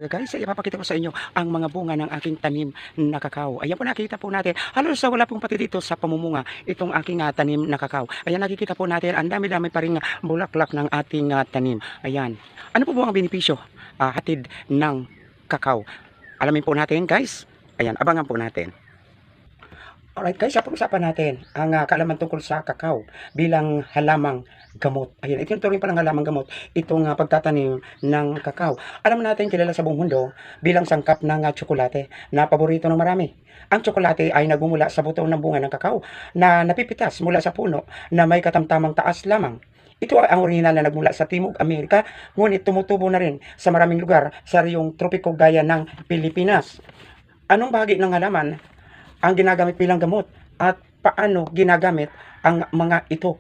Guys, ipapakita ko sa inyo ang mga bunga ng aking tanim na kakao. Ayan po, nakikita po natin. Halos sa wala pong pati dito sa pamumunga itong aking tanim na kakao. Ayan, nakikita po natin ang dami-dami pa rin bulaklak ng ating tanim. Ayan. Ano po ang benepisyo hatid ng kakao? Alamin po natin, guys. Ayan, abangan po natin. Alright guys, pag-usapan natin ang kaalaman tungkol sa kakao bilang halamang gamot. Ayan, ito yung turing palang halamang gamot, itong pagtatanim ng kakao. Alam natin, kilala sa buong mundo bilang sangkap ng tsokolate na paborito ng marami. Ang tsokolate ay nagmumula sa buto ng bunga ng kakao na napipitas mula sa puno na may katamtamang taas lamang. Ito ay ang orihinal na nagmula sa Timog Amerika, ngunit tumutubo na rin sa maraming lugar sa riyong tropiko gaya ng Pilipinas. Anong bahagi ng halaman ang ginagamit bilang gamot at paano ginagamit ang mga ito?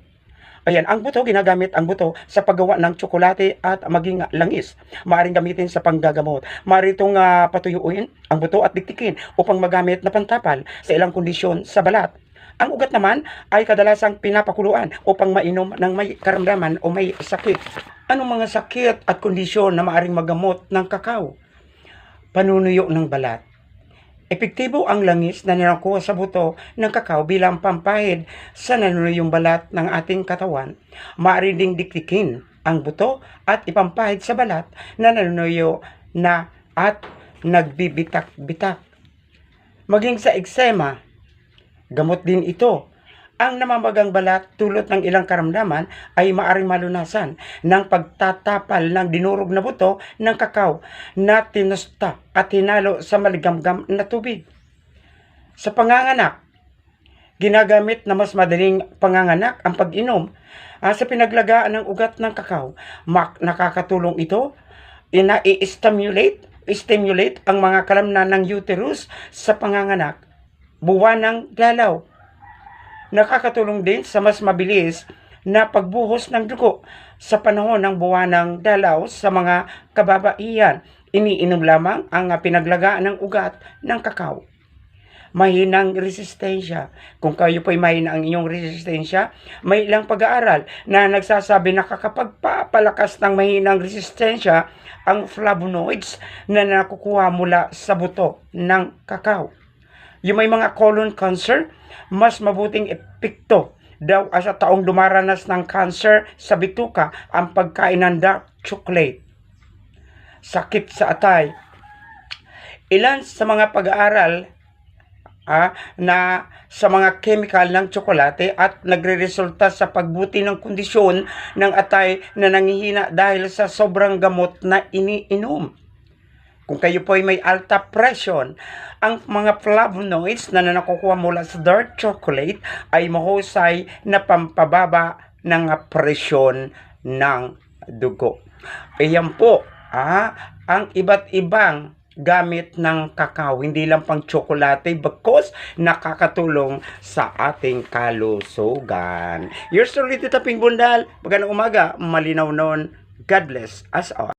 Ayan, ang buto, ginagamit ang buto sa paggawa ng tsokolate at maging langis. Maaring gamitin sa panggagamot. Maaari itong patuyuin ang buto at diktikin upang magamit na pantapal sa ilang kondisyon sa balat. Ang ugat naman ay kadalasang pinapakuluan upang mainom ng may karamdaman o may sakit. Anong mga sakit at kondisyon na maaring magamot ng kakao? Panunuyo ng balat. Epektibo ang langis na ninakuha sa buto ng kakao bilang pampahid sa nanunuyong balat ng ating katawan. Maaari ding dikdikin ang buto at ipampahid sa balat na nanunuyo na at nagbibitak-bitak. Maging sa eksema, gamot din ito. Ang namamagang balat tulot ng ilang karamdaman ay maaring malunasan ng pagtatapal ng dinurog na buto ng kakao na tinusta at hinalo sa maligamgam na tubig. Sa panganganak, ginagamit na mas madaling panganganak ang pag-inom sa pinaglagaan ng ugat ng kakao. Nakakatulong ito na i-stimulate ang mga kalamnan ng uterus sa panganganak. Buwan ng dalaw. Nakakatulong din sa mas mabilis na pagbuhos ng dugo sa panahon ng buwanang dalaw sa mga kababaihan. Iniinom lamang ang pinaglagaan ng ugat ng kakao. Mahinang resistensya. Kung kayo po'y mahina ang inyong resistensya, may ilang pag-aaral na nagsasabi na kakapagpapalakas ng mahinang resistensya ang flavonoids na nakukuha mula sa buto ng kakao. Yung may mga colon cancer, mas mabuting epekto daw sa taong dumaranas ng cancer sa bituka ang pagkain ng dark chocolate. Sakit sa atay. Ilan sa mga pag-aaral na sa mga chemical ng tsokolate at nagreresulta sa pagbuti ng kondisyon ng atay na nangihina dahil sa sobrang gamot na iniinom. Kung kayo po ay may alta presyon, ang mga flavonoids na nakukuha mula sa dark chocolate ay mahusay na pampababa ng presyon ng dugo. Ayan po, ang iba't ibang gamit ng kakao, hindi lang pang tsokolate, because nakakatulong sa ating kalusugan. Yours truly, Tita Ping Bundal. Magandang umaga, malinaw noon. God bless us all.